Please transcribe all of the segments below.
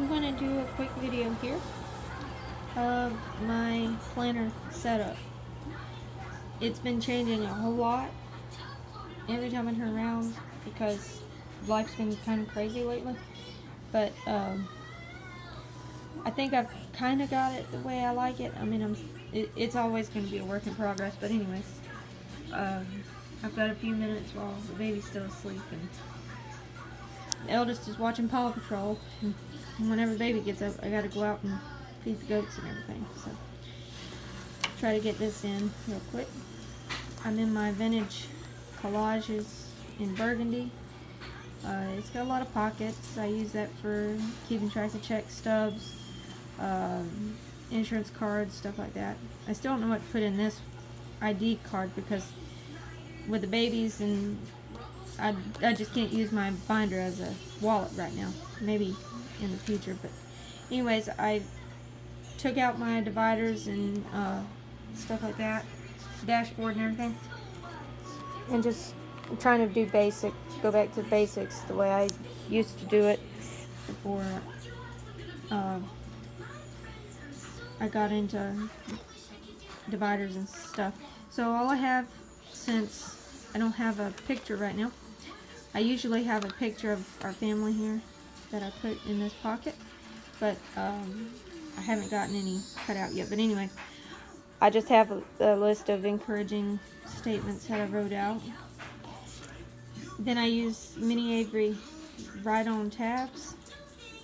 I'm going to do a quick video here of my planner setup. It's been changing a whole lot every time I turn around because life's been kind of crazy lately. But I think I've kind of got it the way I like it. I mean, it's always going to be a work in progress. But anyways, I've got a few minutes while the baby's still asleep, and the eldest is watching Paw Patrol. And whenever the baby gets up, I got to go out and feed the goats and everything. So try to get this in real quick. I'm in my vintage Collages in burgundy. It's got a lot of pockets. I use that for keeping track of check stubs, insurance cards, stuff like that. I still don't know what to put in this ID card because with the babies, and I just can't use my binder as a wallet right now. Maybe in the future, but anyways, I took out my dividers and stuff like that, dashboard and everything, and just trying to do go back to basics the way I used to do it before I got into dividers and stuff. So all I have, since I don't have a picture right now, I usually have a picture of our family here that I put in this pocket, but I haven't gotten any cut out yet. But anyway, I just have a list of encouraging statements that I wrote out. Then I use mini Avery write-on tabs.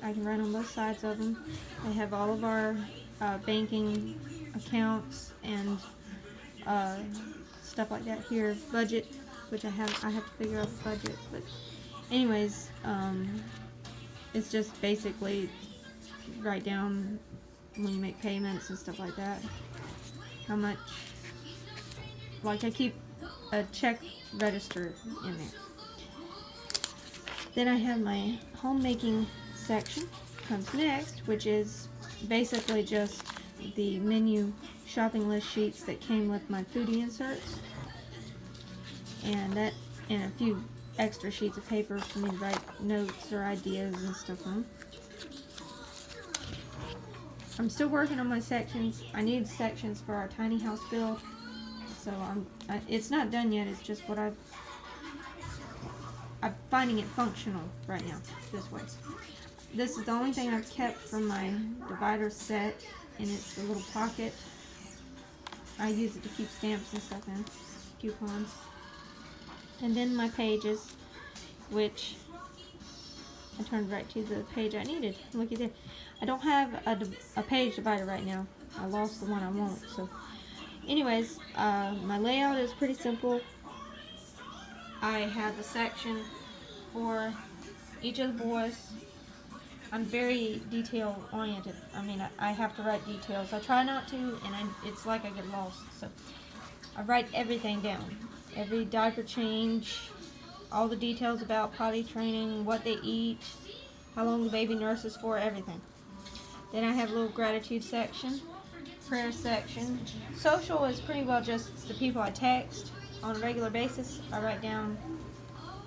I can write on both sides of them. They have all of our banking accounts and stuff like that here. Budget, which I have to figure out the budget. But anyways, it's just basically write down when you make payments and stuff like that, how much. Like, I keep a check register in there. Then I have my homemaking section comes next, which is basically just the menu shopping list sheets that came with my foodie inserts, and a few extra sheets of paper for me to write notes or ideas and stuff on. I'm still working on my sections. I need sections for our tiny house build, so it's not done yet. It's just what I'm finding it functional right now this way. This is the only thing I've kept from my divider set, and it's the little pocket. I use it to keep stamps and stuff in, coupons. And then my pages, which I turned right to the page I needed. Look at there. I don't have a page divider right now. I lost the one I want. So anyways, my layout is pretty simple. I have a section for each of the boys. I'm very detail oriented. I mean, I have to write details. I try not to, and it's like I get lost. So I write everything down. Every diaper change, all the details about potty training, what they eat, how long the baby nurses for, everything. Then I have a little gratitude section, prayer section. Social is pretty well just the people I text on a regular basis. I write down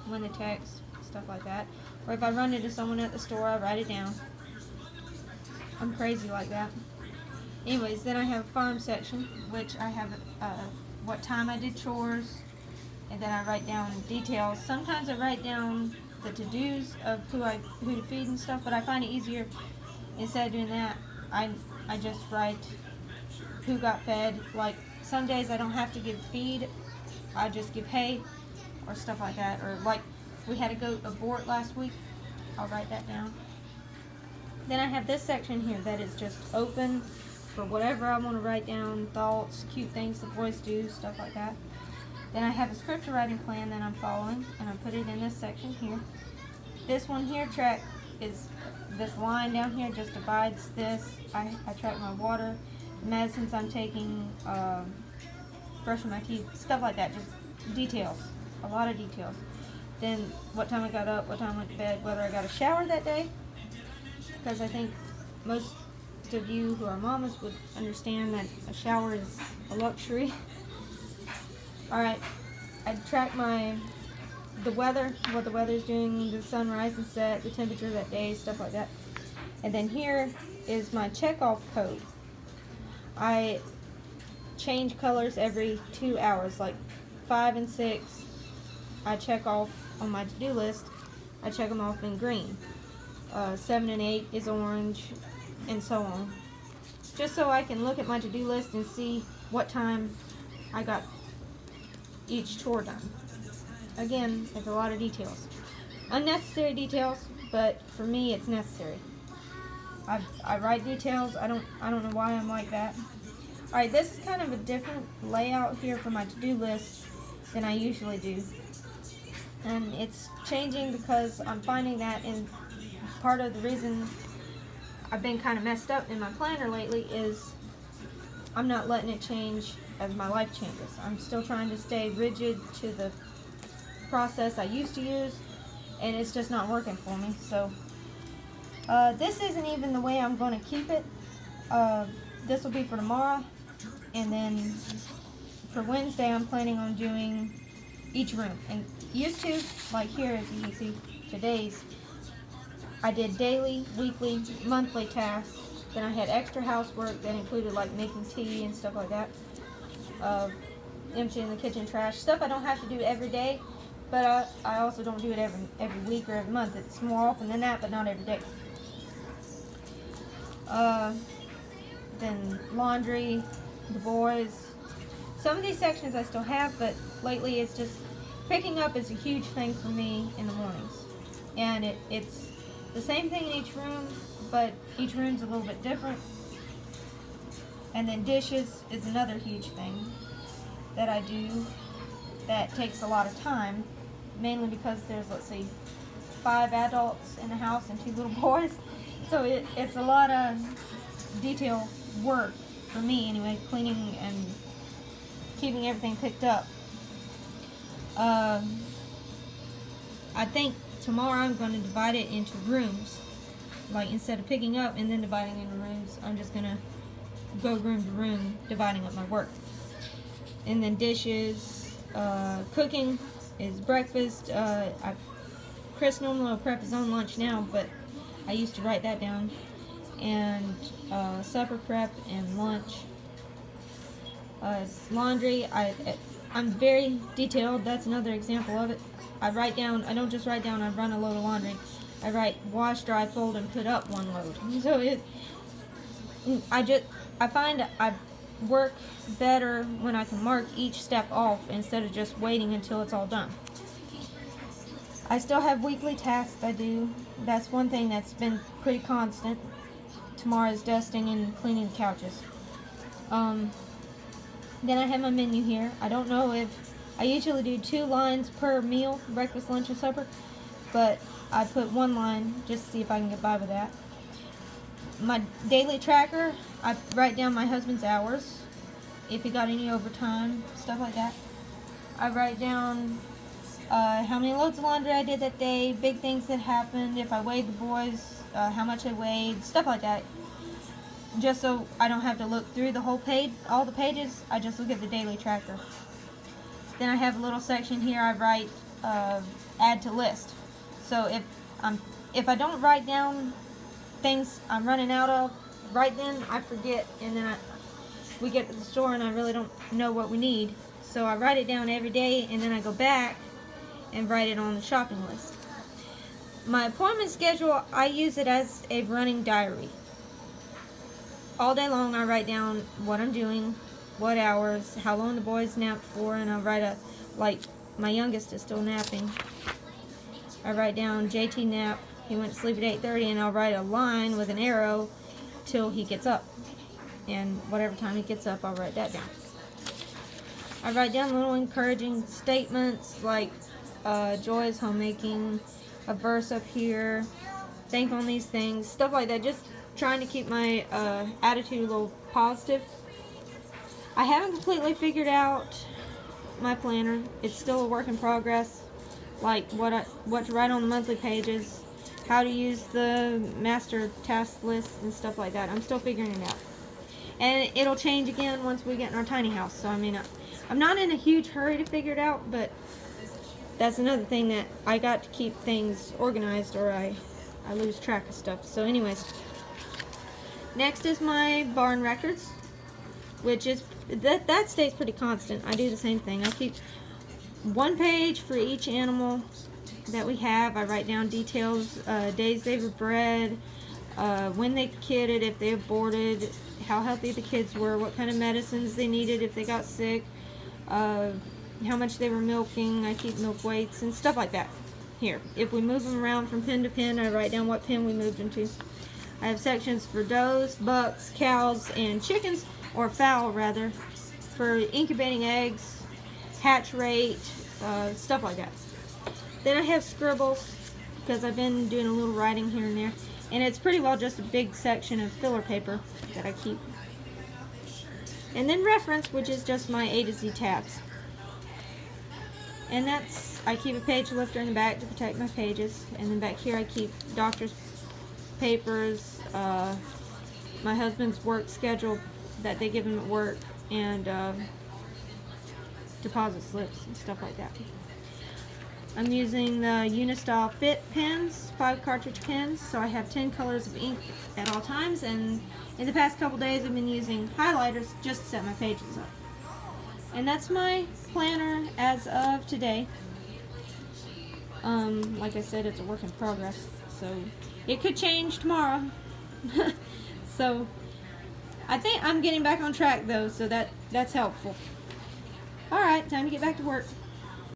when they text, stuff like that. Or if I run into someone at the store, I write it down. I'm crazy like that. Anyways, then I have a farm section, which I have what time I did chores, and then I write down details. Sometimes I write down the to-dos of who to feed and stuff, but I find it easier, instead of doing that, I just write who got fed. Like, some days I don't have to give feed, I just give hay or stuff like that. Or like, we had a goat abort last week, I'll write that down. Then I have this section here that is just open for whatever I want to write down, thoughts, cute things the boys do, stuff like that. Then I have a scripture writing plan that I'm following, and I put it in this section here. This one here track is this line down here just divides this. I track my water, medicines I'm taking, brushing my teeth, stuff like that. Just details, a lot of details. Then what time I got up, what time I went to bed, whether I got a shower that day, because I think most of you who are mamas would understand that a shower is a luxury. Alright, I track the weather, what the weather's doing, the sunrise and set, the temperature that day, stuff like that. And then here is my checkoff code. I change colors every 2 hours, like 5 and 6. I check off on my to-do list. I check them off in green. 7 and 8 is orange, and so on. Just so I can look at my to-do list and see what time I got each chore done. Again, it's a lot of details. Unnecessary details, but for me it's necessary. I write details. I don't know why I'm like that. Alright, this is kind of a different layout here for my to-do list than I usually do. And it's changing because I'm finding that in part of the reason I've been kind of messed up in my planner lately is I'm not letting it change as my life changes. I'm still trying to stay rigid to the process I used to use, and it's just not working for me. So this isn't even the way I'm going to keep it. This will be for tomorrow, and then for Wednesday I'm planning on doing each room. And used to, like here as you can see, today's, I did daily, weekly, monthly tasks. Then I had extra housework that included like making tea and stuff like that. Emptying the kitchen trash. Stuff I don't have to do every day, but I also don't do it every week or every month. It's more often than that, but not every day. Then laundry, the boys. Some of these sections I still have, but lately it's just picking up is a huge thing for me in the mornings. And it's the same thing in each room, but each room's a little bit different. And then dishes is another huge thing that I do that takes a lot of time, mainly because there's, let's see, 5 adults in the house and 2 little boys. So it's a lot of detail work for me anyway, cleaning and keeping everything picked up. I think tomorrow I'm going to divide it into rooms. Like instead of picking up and then dividing into rooms, I'm just going to go room to room dividing up my work. And then dishes, cooking is breakfast. Chris normally will prep his own lunch now, but I used to write that down. And supper prep and lunch. Laundry, I'm very detailed. That's another example of it. I write down, I don't just write down I run a load of laundry. I write wash, dry, fold, and put up 1 load. So I find I work better when I can mark each step off instead of just waiting until it's all done. I still have weekly tasks I do. That's one thing that's been pretty constant. Tomorrow's dusting and cleaning the couches. Then I have my menu here. I don't know if I usually do 2 lines per meal, breakfast, lunch, and supper, but I put 1 line just to see if I can get by with that. My daily tracker, I write down my husband's hours, if he got any overtime, stuff like that. I write down how many loads of laundry I did that day, big things that happened, if I weighed the boys, how much I weighed, stuff like that. Just so I don't have to look through the whole page, all the pages, I just look at the daily tracker. Then I have a little section here I write add to list. So if I don't write down things I'm running out of right then, I forget, and then we get to the store and I really don't know what we need. So I write it down every day, and then I go back and write it on the shopping list. My appointment schedule, I use it as a running diary. All day long I write down what I'm doing, what hours, how long the boys nap for, and I write like my youngest is still napping. I write down JT nap, he went to sleep at 8:30, and I'll write a line with an arrow till he gets up. And whatever time he gets up, I'll write that down. I write down little encouraging statements like joy is homemaking, a verse up here, think on these things, stuff like that, just trying to keep my attitude a little positive. I haven't completely figured out my planner. It's still a work in progress, like what to write on the monthly pages, how to use the master task list and stuff like that. I'm still figuring it out. And it'll change again once we get in our tiny house. So I mean, I'm not in a huge hurry to figure it out, but that's another thing that I got to keep things organized or I lose track of stuff. So anyways, Next is my barn records, which is, that stays pretty constant. I do the same thing. I keep one page for each animal that we have. I write down details, days they were bred, when they kidded, if they aborted, how healthy the kids were, what kind of medicines they needed if they got sick, how much they were milking. I keep milk weights and stuff like that. Here, if we move them around from pen to pen, I write down what pen we moved them to. I have sections for does, bucks, cows, and chickens, or fowl rather, for incubating eggs, hatch rate, stuff like that. Then I have scribbles, because I've been doing a little writing here and there, and it's pretty well just a big section of filler paper that I keep. And then reference, which is just my A to Z tabs. And that's, I keep a page lifter in the back to protect my pages, and then back here I keep doctor's papers, my husband's work schedule that they give him at work, and deposit slips and stuff like that. I'm using the Unistyle Fit pens, 5 cartridge pens, so I have 10 colors of ink at all times, and in the past couple days I've been using highlighters just to set my pages up. And that's my planner as of today. Like I said, it's a work in progress, so it could change tomorrow. So I think I'm getting back on track though, so that's helpful. Alright, time to get back to work.